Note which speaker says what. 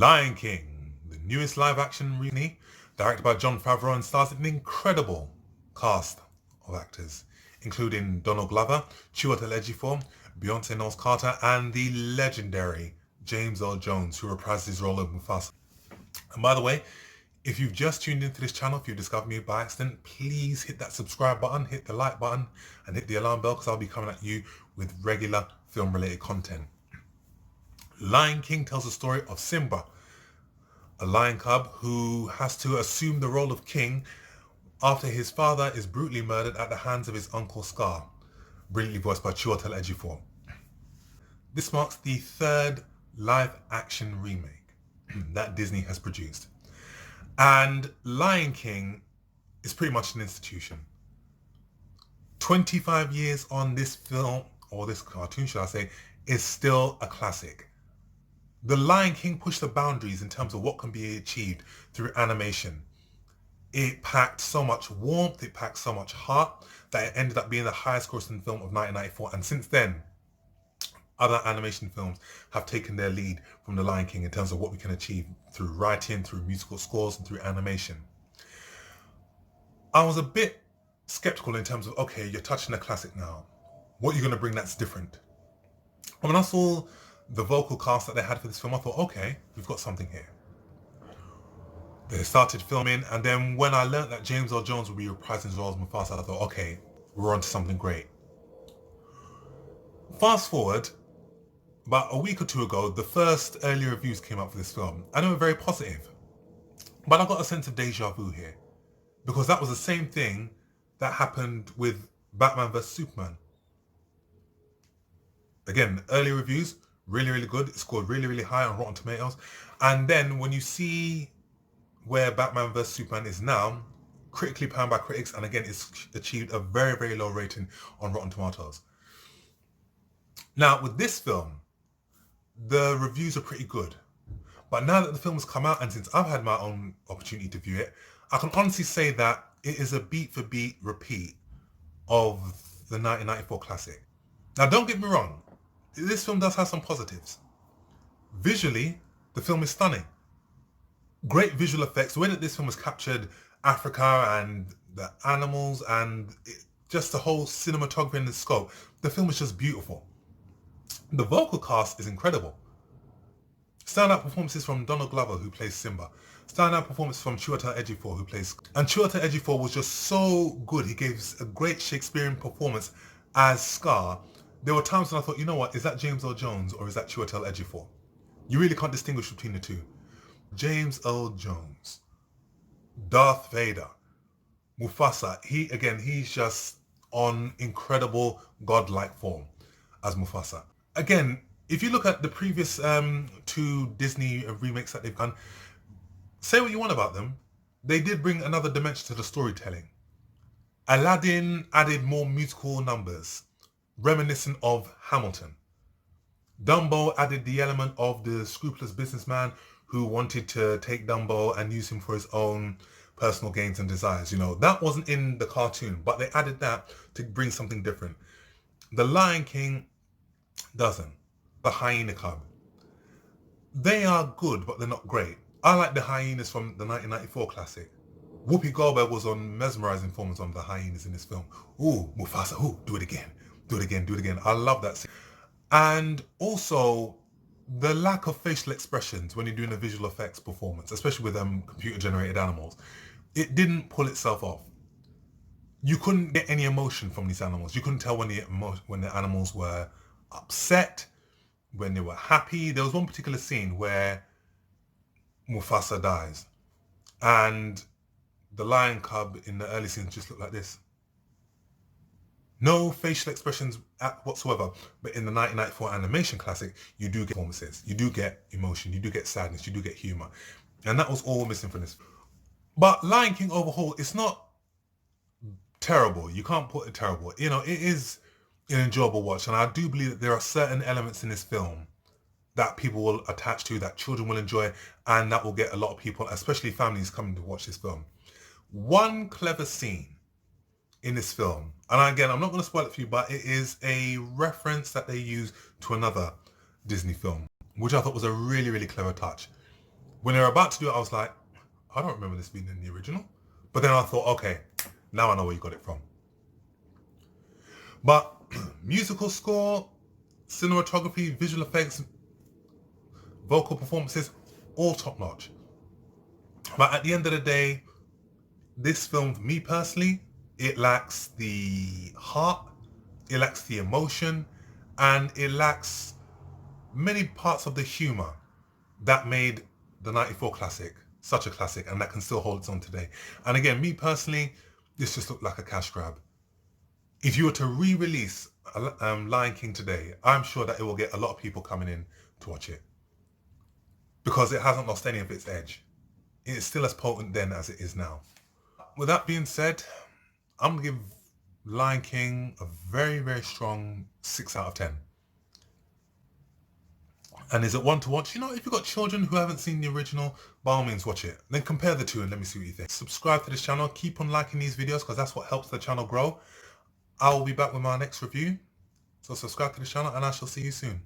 Speaker 1: Lion King, the newest live-action remake, directed by Jon Favreau and stars an incredible cast of actors, including Donald Glover, Chiwetel Ejiofor, Beyonce Knowles Carter, and the legendary James Earl Jones, who reprised his role of Mufasa. And by the way, if you've just tuned into this channel, if you discovered me by accident, please hit that subscribe button, hit the like button, and hit the alarm bell because I'll be coming at you with regular film-related content. Lion King tells the story of Simba, a lion cub who has to assume the role of king after his father is brutally murdered at the hands of his uncle Scar, brilliantly voiced by Chiwetel Ejiofor. This marks the third live-action remake that Disney has produced. And Lion King is pretty much an institution. 25 years on, this film, or this cartoon should I say, is still a classic. The Lion King pushed the boundaries in terms of what can be achieved through animation. It packed so much warmth, it packed so much heart, that it ended up being the highest grossing film of 1994. And since then, other animation films have taken their lead from The Lion King in terms of what we can achieve through writing, through musical scores, and through animation. I was a bit skeptical in terms of, okay, you're touching a classic now. What are you going to bring that's different? And when I saw the vocal cast that they had for this film, I thought, okay, we've got something here. They started filming, and then when I learned that James Earl Jones would be reprising his role as Mufasa, I thought, okay, we're onto something great. Fast forward, about a week or two ago, the first early reviews came out for this film, and they were very positive. But I got a sense of deja vu here, because that was the same thing that happened with Batman vs Superman. Again, early reviews, really good. It scored really high on Rotten Tomatoes. And then when you see where Batman vs Superman is now, critically panned by critics, and again, it's achieved a very low rating on Rotten Tomatoes. Now, with this film, the reviews are pretty good. But now that the film has come out, and since I've had my own opportunity to view it, I can honestly say that it is a beat-for-beat repeat of the 1994 classic. Now, don't get me wrong, this film does have some positives. Visually, the film is stunning. Great visual effects. The way that this film has captured Africa and the animals and just the whole cinematography and the scope, the film is just beautiful. The vocal cast is incredible. Standout performances from Donald Glover, who plays Simba. Standout performance from Chiwetel Ejiofor, who plays... And Chiwetel Ejiofor was just so good. He gave a great Shakespearean performance as Scar. There were times when I thought, you know what, is that James Earl Jones or is that Chiwetel Ejiofor? You really can't distinguish between the two. James Earl Jones, Darth Vader, Mufasa. He's just on incredible godlike form as Mufasa. Again, if you look at the previous two Disney remakes that they've done, say what you want about them, they did bring another dimension to the storytelling. Aladdin added more musical numbers, reminiscent of Hamilton. Dumbo added the element of the scrupulous businessman who wanted to take Dumbo and use him for his own personal gains and desires. You know, that wasn't in the cartoon, but they added that to bring something different. The Lion King doesn't. The Hyena Cub. They are good, but they're not great. I like the hyenas from the 1994 classic. Whoopi Goldberg was on mesmerizing performance on the hyenas in this film. Ooh, Mufasa, ooh, do it again. Do it again, do it again. I love that scene. And also, the lack of facial expressions when you're doing a visual effects performance, especially with computer-generated animals, it didn't pull itself off. You couldn't get any emotion from these animals. You couldn't tell when the animals were upset, when they were happy. There was one particular scene where Mufasa dies, and the lion cub in the early scenes just looked like this. No facial expressions whatsoever. But in the 1994 animation classic, you do get performances, you do get emotion, you do get sadness, you do get humor. And that was all missing from this. But Lion King overhaul, it's not terrible. You can't put it terrible. You know, it is an enjoyable watch. And I do believe that there are certain elements in this film that people will attach to, that children will enjoy, and that will get a lot of people, especially families, coming to watch this film. One clever scene in this film, and again, I'm not going to spoil it for you, but it is a reference that they use to another Disney film, which I thought was a really clever touch. When they were about to do it, I was like, I don't remember this being in the original. But then I thought, okay, now I know where you got it from. But musical score, cinematography, visual effects, vocal performances, all top notch. But at the end of the day, this film, for me personally, it lacks the heart, it lacks the emotion, and it lacks many parts of the humor that made the 94 classic such a classic, and that can still hold its own today. And again, me personally, this just looked like a cash grab. If you were to re-release Lion King today, I'm sure that it will get a lot of people coming in to watch it, because it hasn't lost any of its edge. It's still as potent then as it is now. With that being said, I'm going to give Lion King a very, very strong 6 out of 10. And is it one to watch? You know, if you've got children who haven't seen the original, by all means watch it. Then compare the two and let me see what you think. Subscribe to this channel. Keep on liking these videos because that's what helps the channel grow. I will be back with my next review. So subscribe to the channel and I shall see you soon.